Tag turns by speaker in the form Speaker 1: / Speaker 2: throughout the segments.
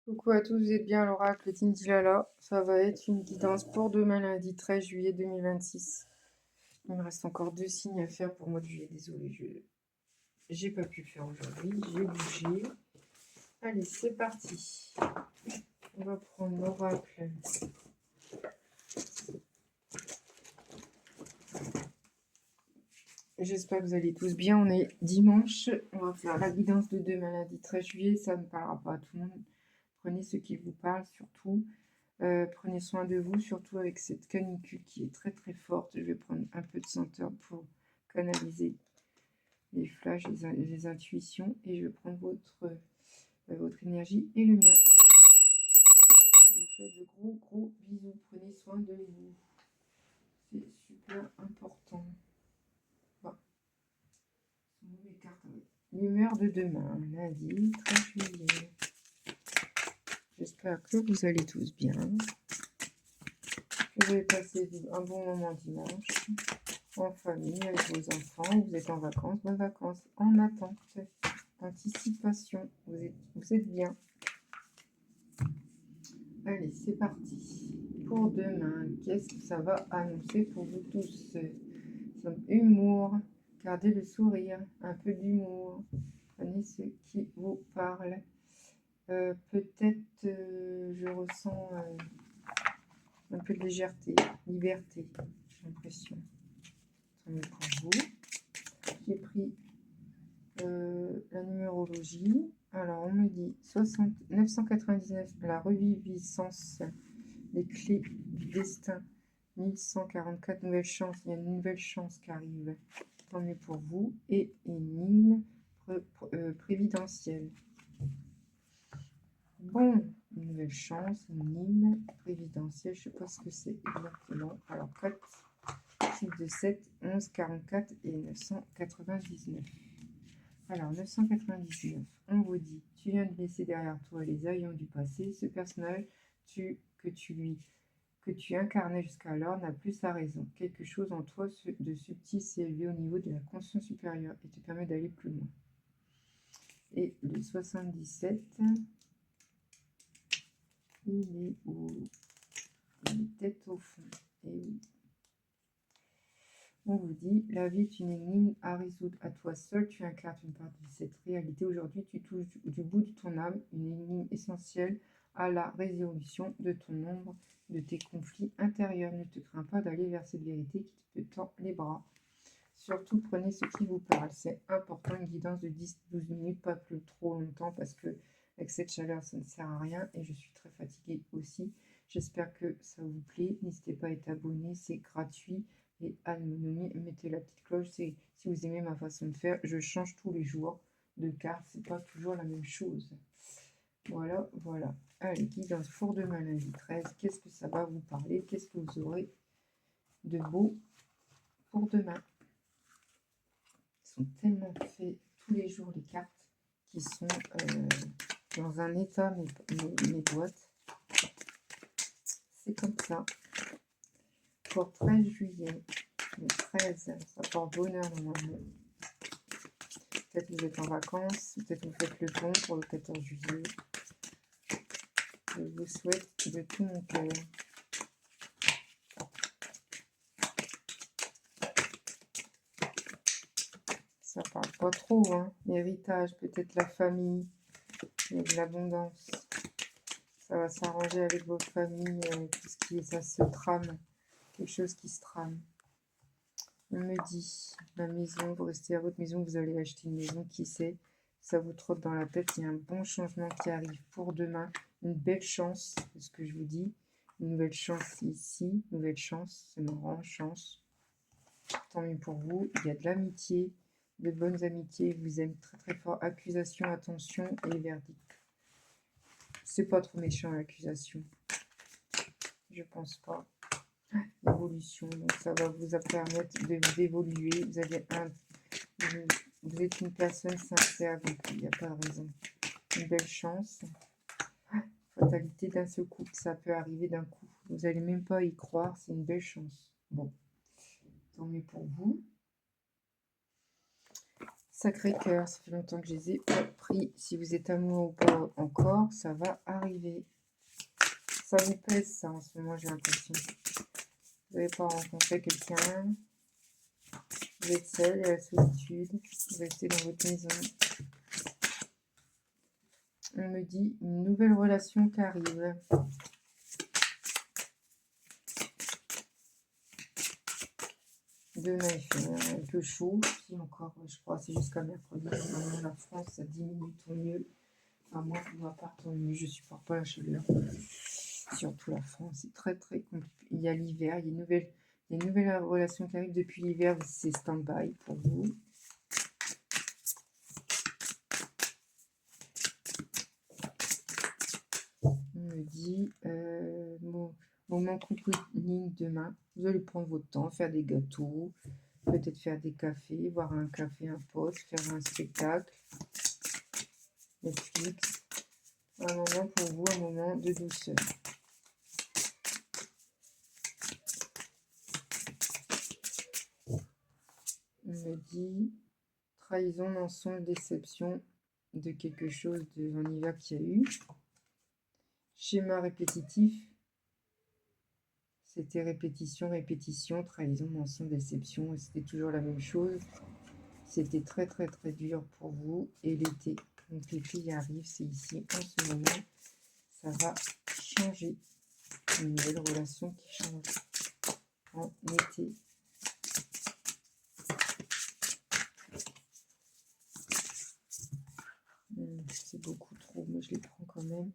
Speaker 1: Coucou à tous, vous êtes bien à l'oracle Tindilala. Ça va être une guidance pour demain lundi 13 juillet 2026. Il me reste encore 2 signes à faire pour mois de juillet. Désolée, j'ai pas pu le faire aujourd'hui, j'ai bougé. Allez, c'est parti. On va prendre l'oracle. J'espère que vous allez tous bien. On est dimanche. On va faire la guidance de demain lundi 13 juillet. Ça ne parlera pas à tout le monde. Prenez ce qui vous parle surtout. Prenez soin de vous, surtout avec cette canicule qui est très très forte. Je vais prendre un peu de senteur pour canaliser les flashs, les intuitions. Et je vais prendre votre énergie et le mien. Je vous fais de gros bisous. Prenez soin de vous. C'est super important. Voilà. L'humeur de demain, lundi 13 juillet. J'espère que vous allez tous bien. Que vous allez passer un bon moment dimanche. En famille, avec vos enfants, vous êtes en vacances, bonnes vacances, en attente, anticipation, vous êtes bien. Allez, c'est parti. Pour demain, qu'est-ce que ça va annoncer pour vous tous? Humour, gardez le sourire, un peu d'humour, prenez ce qui vous parle. Peut-être je ressens un peu de légèreté, liberté, j'ai l'impression. Pour vous. J'ai pris la numérologie. Alors, on me dit 999, la reviviscence, les clés du destin. 1144, nouvelle chance. Il y a une nouvelle chance qui arrive. Tant mieux pour vous. Et énigme prévidentielle. Bon, une nouvelle chance, énigme prévidentielle. Je ne sais pas ce que c'est exactement. Alors, 4, chiffre de 7, 11, 44 et 999. Alors, 999, on vous dit, tu viens de laisser derrière toi les aïeux du passé. Ce personnage que tu incarnais jusqu'alors n'a plus sa raison. Quelque chose en toi de subtil s'est élevé au niveau de la conscience supérieure et te permet d'aller plus loin. Et le 77, il est où? Il est tête au fond. Et oui. On vous dit, la vie est une énigme à résoudre à toi seul. Tu incarnes une partie de cette réalité. Aujourd'hui, tu touches du bout de ton âme une énigme essentielle à la résolution de ton ombre, de tes conflits intérieurs. Ne te crains pas d'aller vers cette vérité qui te tend les bras. Surtout, prenez ce qui vous parle. C'est important, une guidance de 10-12 minutes, pas plus trop longtemps, parce que avec cette chaleur, ça ne sert à rien. Et je suis très fatiguée aussi. J'espère que ça vous plaît. N'hésitez pas à être abonné, c'est gratuit. Et mettez la petite cloche. Si vous aimez ma façon de faire, je change tous les jours de carte. C'est pas toujours la même chose. Voilà, voilà. Allez, guidance pour demain lundi 13. Qu'est-ce que ça va vous parler? Qu'est-ce que vous aurez de beau pour demain? Ils sont tellement faits tous les jours, les cartes, qui sont dans un état, mes boîtes. C'est comme ça. Pour 13 juillet, le 13, ça porte bonheur normalement. Peut-être vous êtes en vacances, peut-être vous faites le pont pour le 14 juillet. Je vous souhaite de tout mon cœur. Ça parle pas trop, hein. L'héritage, peut-être la famille, et de l'abondance. Ça va s'arranger avec vos familles, tout ce qui est, ça se trame. Quelque chose qui se trame. On me dit, la maison, vous restez à votre maison, vous allez acheter une maison, qui sait, ça vous trotte dans la tête, il y a un bon changement qui arrive pour demain, une belle chance, c'est ce que je vous dis, une nouvelle chance ici, nouvelle chance, c'est marrant, chance, tant mieux pour vous, il y a de l'amitié, de bonnes amitiés, vous aimez très très fort, accusation, attention et verdict. C'est pas trop méchant l'accusation, je pense pas. Évolution, donc ça va vous permettre d'évoluer. Vous êtes une personne sincère, donc il n'y a pas de raison. Une belle chance. Fatalité d'un seul coup, ça peut arriver d'un coup. Vous n'allez même pas y croire, c'est une belle chance. Bon, tant mieux pour vous. Sacré-Cœur, ça fait longtemps que je les ai pas pris. Si vous êtes amoureux ou pas encore, ça va arriver. Ça vous pèse, ça, en ce moment, j'ai l'impression. Vous n'avez pas rencontré quelqu'un. Vous êtes seul, il y a la solitude. Vous restez dans votre maison. On me dit une nouvelle relation qui arrive. Demain, il fait un peu chaud. Si encore, je crois, c'est jusqu'à mercredi. Normalement, la France, ça diminue tant mieux. Enfin, moi, pour ma part, tant mieux. Je supporte pas la chaleur. Surtout la France, c'est très très compliqué. Il y a l'hiver, il y a une nouvelle relation qui arrive depuis l'hiver. C'est stand-by pour vous. On me dit moment cocooning demain. Vous allez prendre votre temps, faire des gâteaux, peut-être faire des cafés, boire un café, un pote, faire un spectacle, Netflix. Un moment pour vous, un moment de douceur. On me dit trahison, mensonge, déception de quelque chose d'un hiver qu'il y a eu. Schéma répétitif. C'était répétition, répétition, trahison, mensonge, déception. Et c'était toujours la même chose. C'était très très très dur pour vous. Et l'été. Donc l'été y arrive, c'est ici en ce moment. Ça va changer. Une nouvelle relation qui change en été. C'est beaucoup trop, mais je les prends quand même.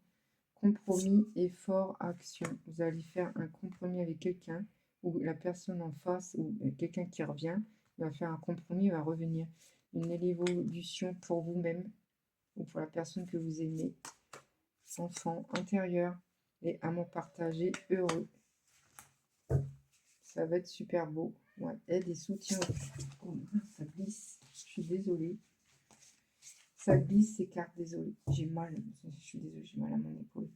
Speaker 1: Compromis, effort, action. Vous allez faire un compromis avec quelqu'un, ou la personne en face, ou quelqu'un qui revient, il va faire un compromis, il va revenir. Une évolution pour vous-même, ou pour la personne que vous aimez. Enfant, intérieur, et amour partagé, heureux. Ça va être super beau. Ouais, aide et soutien. Oh, ça glisse. Je suis désolée. Ça glisse, s'écarte, désolée. J'ai mal. Je suis désolée, j'ai mal à mon épaule.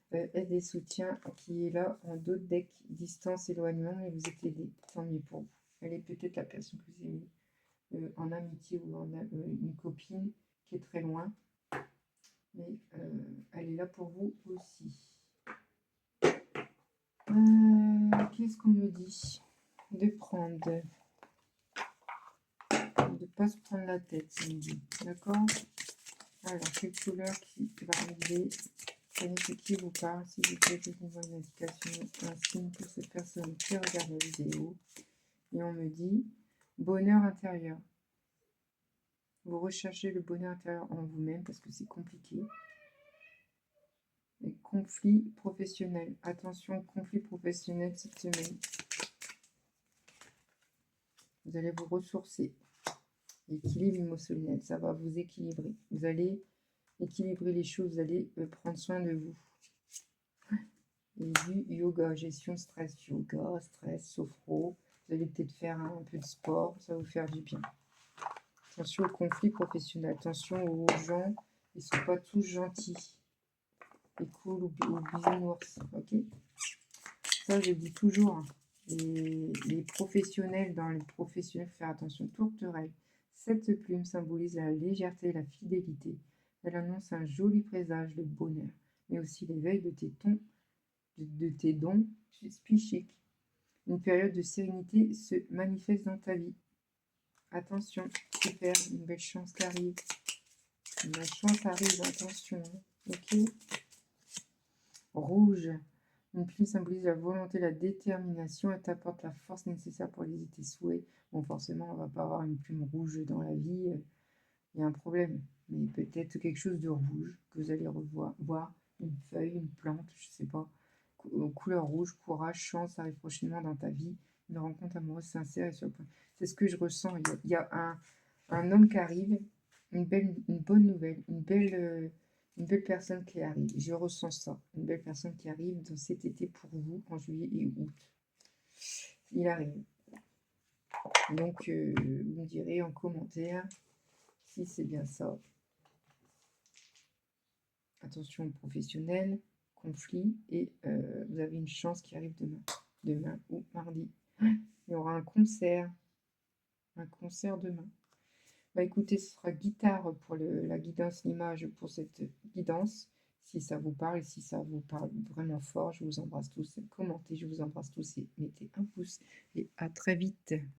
Speaker 1: Aide et soutien qui est là en dos de deck, distance, éloignement, et vous êtes aidé. Tant mieux pour vous. Elle est peut-être la personne que vous aimez en amitié ou en une copine qui est très loin. Mais elle est là pour vous aussi. Qu'est-ce qu'on me dit? De prendre. De ne pas se prendre la tête, ça me dit. D'accord? Alors, quelle couleur qui va arriver? Prenez ce qui vous parle. Si vous pouvez découvrir une indication, un signe pour cette personne qui regarde la vidéo. Et on me dit bonheur intérieur. Vous recherchez le bonheur intérieur en vous-même parce que c'est compliqué. Et conflit professionnel. Attention, conflit professionnel cette semaine. Vous allez vous ressourcer. Équilibre émotionnel, ça va vous équilibrer. Vous allez équilibrer les choses, vous allez prendre soin de vous. Et du yoga, gestion de stress, yoga, stress, sophro. Vous allez peut-être faire un peu de sport, ça va vous faire du bien. Attention au conflit professionnel, attention aux gens, ils ne sont pas tous gentils et cool ou bisounours, ok? Ça, je dis toujours, hein. Les professionnels, dans les professionnels, faire attention, tourterelle. Cette plume symbolise la légèreté et la fidélité. Elle annonce un joli présage de bonheur, mais aussi l'éveil de tes dons psychiques. Une période de sérénité se manifeste dans ta vie. Attention, super, une belle chance qui arrive. La chance arrive, attention. Ok. Rouge. Une plume symbolise la volonté, la détermination. Elle t'apporte la force nécessaire pour réaliser tes souhaits. Bon, forcément, on ne va pas avoir une plume rouge dans la vie. Il y a un problème. Mais peut-être quelque chose de rouge que vous allez voir. Une feuille, une plante, je ne sais pas. Couleur rouge, courage, chance arrive prochainement dans ta vie. Une rencontre amoureuse sincère et sur le point. C'est ce que je ressens. Il y a un homme qui arrive, une bonne nouvelle, une belle personne qui arrive. Je ressens ça. Une belle personne qui arrive dans cet été pour vous, en juillet et août. Il arrive. Donc, vous me direz en commentaire si c'est bien ça. Attention professionnel, conflit, et vous avez une chance qui arrive demain ou mardi. Il y aura un concert demain. Bah, écoutez, ce sera guitare pour la guidance, l'image pour cette guidance. Si ça vous parle et si ça vous parle vraiment fort, je vous embrasse tous. Commentez, je vous embrasse tous et mettez un pouce et à très vite.